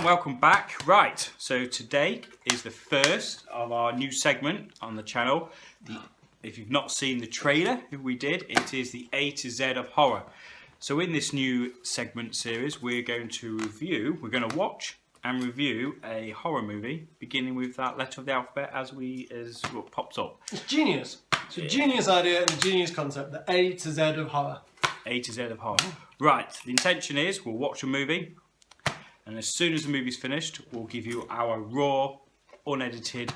welcome back. Right, so today is the first of our new segment on the channel. If you've not seen the trailer we did, it is the A to Z of horror. So in this new segment series, we're going to watch and review a horror movie, beginning with that letter of the alphabet as what pops up. It's genius. It's a genius idea and a genius concept, the A to Z of horror. A to Z of horror. Right, the intention is we'll watch a movie, and as soon as the movie's finished, we'll give you our raw, unedited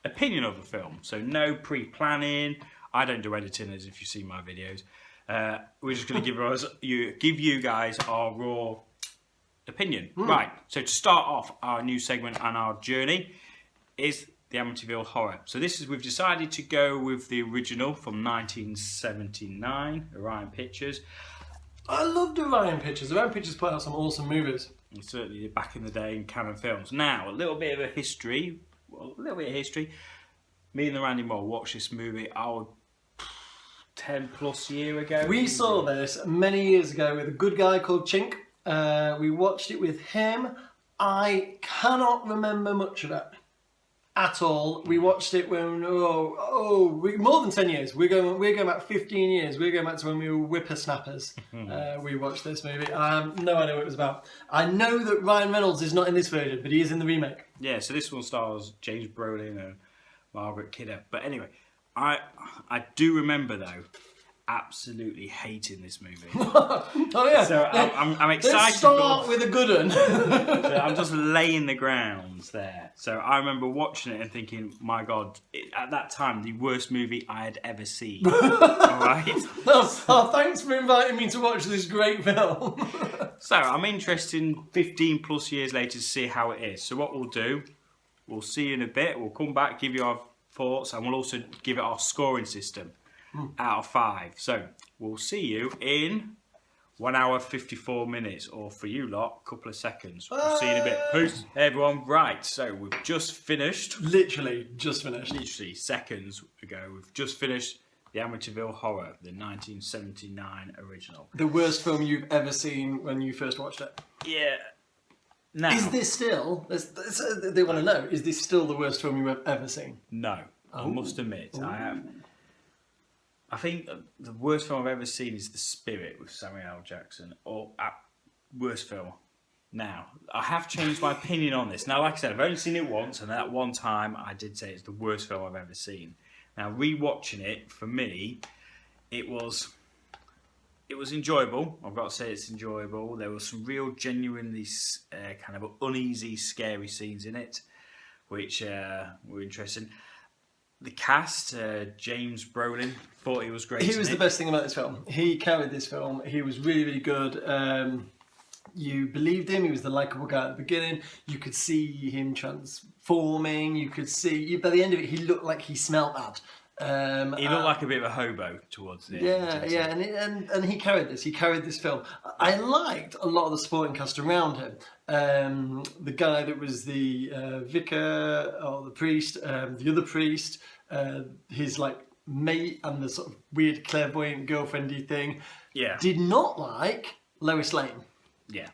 opinion of the film. So no pre-planning. I don't do editing, as if you see my videos. We're just going to give you guys our raw opinion. Right, so to start off our new segment and our journey is the Amityville Horror. So we've decided to go with the original from 1979, Orion Pictures. I love the Orion Pictures. Orion Pictures put out some awesome movies. And certainly back in the day in Canon Films. Now, a little bit of history. Me and the Randy Moore watched this movie 10 plus years ago. We saw this many years ago with a good guy called Chink. We watched it with him. I cannot remember much of it at all. We watched it when more than 10 years. We're going back 15 years. We're going back to when we were whippersnappers. We watched this movie. I have no idea what it was about. I know that Ryan Reynolds is not in this version, but he is in the remake. Yeah, so this one stars James Brolin and Margaret Kidder. But anyway, I do remember though absolutely hating this movie. Oh yeah. So I'm excited. Let's start with a good one. So I'm just laying the grounds there. So I remember watching it and thinking, my God, at that time, the worst movie I had ever seen. All right? Thanks for inviting me to watch this great film. So I'm interested 15 plus years later to see how it is. So what we'll do, we'll see you in a bit. We'll come back, give you our thoughts, and we'll also give it our scoring system out of 5. So we'll see you in 1 hour 54 minutes, or for you lot, a couple of seconds. We'll see you in a bit. Peace. Hey everyone, right, so we've just finished. Literally just finished. Literally seconds ago, we've just finished the Amityville Horror, the 1979 original. The worst film you've ever seen when you first watched it. Yeah. Now, is this still, they want to know, is this still the worst film you've ever seen? No, I must admit, I have. I think the worst film I've ever seen is The Spirit with Samuel L. Jackson, or worst film. Now, I have changed my opinion on this. Now, like I said, I've only seen it once, and at one time I did say it's the worst film I've ever seen. Now, rewatching it, for me, it was enjoyable. I've got to say it's enjoyable. There were some real genuinely kind of uneasy, scary scenes in it, which were interesting. The cast, James Brolin, thought he was great. He was the best thing about this film. He carried this film. He was really, really good. You believed him. He was the likeable guy at the beginning. You could see him transforming. You could see, by the end of it, he looked like he smelled bad. He looked like a bit of a hobo towards the end. Yeah, and he carried this. He carried this film. I liked a lot of the supporting cast around him. The guy that was the vicar or the priest, the other priest, his mate, and the sort of weird clairvoyant girlfriendy thing. Yeah. Did not like Lois Lane. Yeah.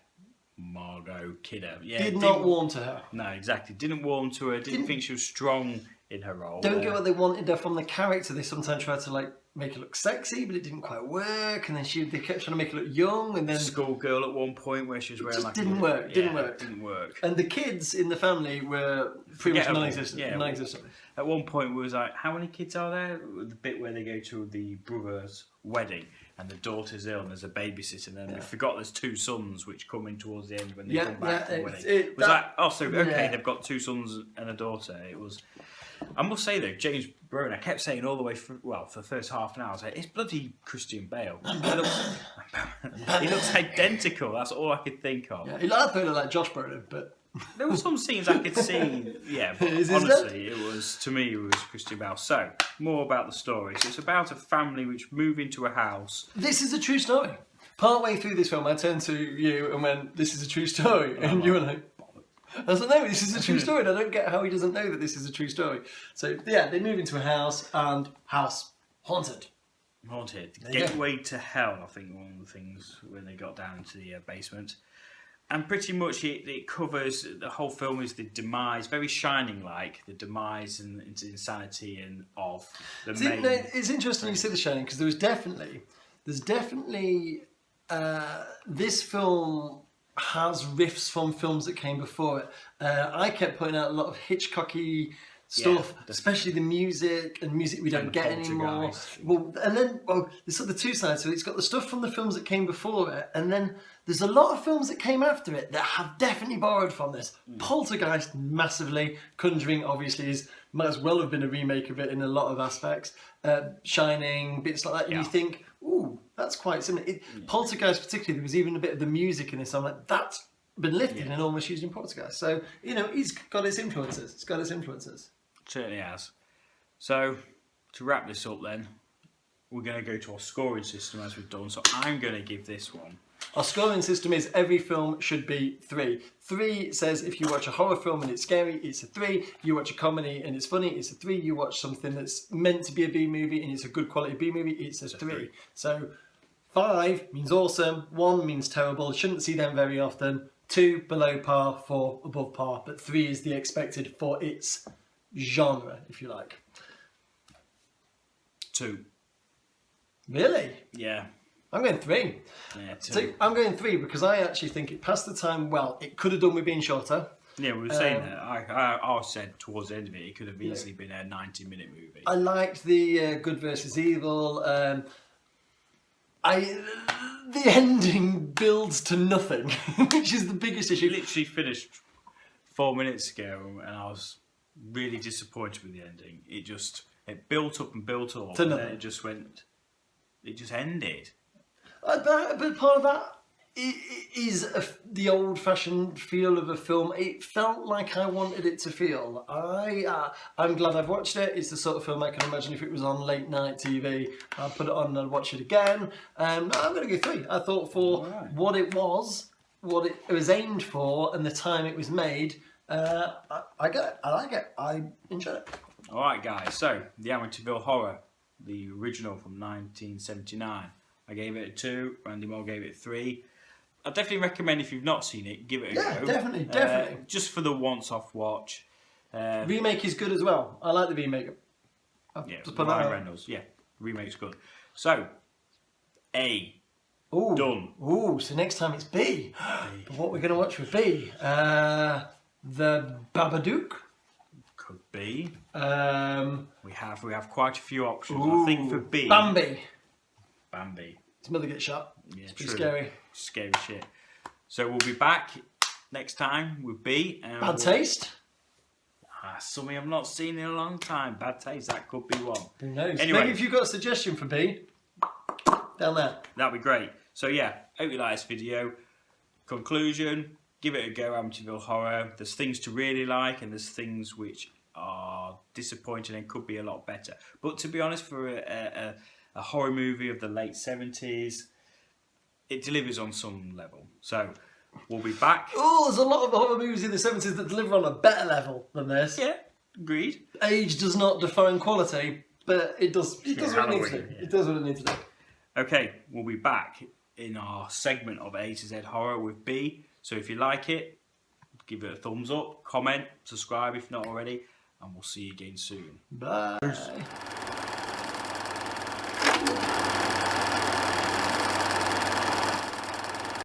Margot Kidder. Yeah. Did not warm to her. No, exactly. Didn't warm to her. Didn't think she was strong in her role. Don't get what they wanted her from the character. They sometimes tried to make her look sexy, but it didn't quite work. And then they kept trying to make her look young. And then schoolgirl at one point where she was wearing didn't work. And the kids in the family were pretty much non-existent. Yeah. Non-existent. At one point, we was like, how many kids are there? The bit where they go to the brother's wedding and the daughter's ill and there's a babysitter, and then we forgot there's 2 sons which come in towards the end when they come back from the wedding. They've got 2 sons and a daughter. It was. I must say though, James Brolin, I kept saying all the way through, for the first half an hour, I was like, it's bloody Christian Bale. He looks identical. That's all I could think of. Yeah, he looked like Josh Brolin, but there were some scenes I could see. Yeah, but honestly, it was Christian Bale. So, more about the story. So it's about a family which move into a house. This is a true story. Partway through this film, I turned to you and went, "This is a true story," and you were like, I was like, no, this is a true story. And I don't get how he doesn't know that this is a true story. So, yeah, they move into a house, and house haunted. Gateway to hell, I think, one of the things when they got down into the basement. And pretty much it covers, the whole film is the demise, very Shining-like, the demise and into insanity and of the main... It's interesting you say The Shining, because there's definitely this film has riffs from films that came before it. I kept putting out a lot of Hitchcocky stuff, especially the music we don't get anymore. Well, and then there's sort of the two sides. So it's got the stuff from the films that came before it, and then there's a lot of films that came after it that have definitely borrowed from this. Poltergeist, massively. Conjuring, obviously, might as well have been a remake of it in a lot of aspects. Shining, bits like that, and you think, ooh, that's quite similar. Poltergeist, particularly, there was even a bit of the music in this. I'm like, that's been lifted and almost used in Poltergeist. So, he's got its influences. It's got its influences. Certainly has. So, to wrap this up then, we're going to go to our scoring system as we've done. So I'm going to give this one. Our scoring system is every film should be 3. 3 says if you watch a horror film and it's scary, it's a 3. You watch a comedy and it's funny, it's a 3. You watch something that's meant to be a B movie and it's a good quality B movie, it's a 3. So 5 means awesome, 1 means terrible, shouldn't see them very often, 2 below par, 4 above par, but 3 is the expected for its genre, if you like. 2. Really? Yeah. I'm going 3. Yeah, 2. So I'm going 3 because I actually think it passed the time well. It could have done with being shorter. Yeah, we were saying that. I said towards the end of it could have easily been a 90-minute movie. I liked the good versus evil. The ending builds to nothing, which is the biggest issue. It literally finished 4 minutes ago, and I was really disappointed with the ending. It built up and built up, and then it just ended. But part of that is the old-fashioned feel of a film. It felt like I wanted it to feel. I'm glad I've watched it. It's the sort of film I can imagine if it was on late-night TV, I'd put it on and I'd watch it again. I'm going to go 3. I thought for what it was aimed for, and the time it was made, I get it. I like it. I enjoy it. All right, guys. So, the Amityville Horror, the original from 1979. I gave it a 2. Randy Moore gave it a 3. I definitely recommend, if you've not seen it, give it a go. Yeah, definitely. Just for the once-off watch. Remake is good as well. I like the remake. Ryan Reynolds. Yeah, remake's good. So, A. Ooh. Done. Ooh, so next time it's B. But what we're going to watch with B? The Babadook. Could be. We have quite a few options. I think for B. Bambi. His mother gets shot. Yeah, it's pretty scary. Scary shit. So we'll be back next time with B. Bad Taste. Something I've not seen in a long time. Bad Taste. That could be one. Who knows? Anyway, maybe if you've got a suggestion for B, down there. That'd be great. So yeah, hope you like this video. Conclusion: give it a go. Amityville Horror. There's things to really like, and there's things which are disappointing and could be a lot better. But to be honest, for a horror movie of the late 70s, it delivers on some level. So we'll be back. Oh, there's a lot of horror movies in the 70s that deliver on a better level than this. Yeah, agreed. Age does not define quality, but it does. It does what it needs to do. It does what it needs to do. Okay, we'll be back in our segment of A to Z Horror with B. So if you like it, give it a thumbs up, comment, subscribe if not already, and we'll see you again soon. Bye.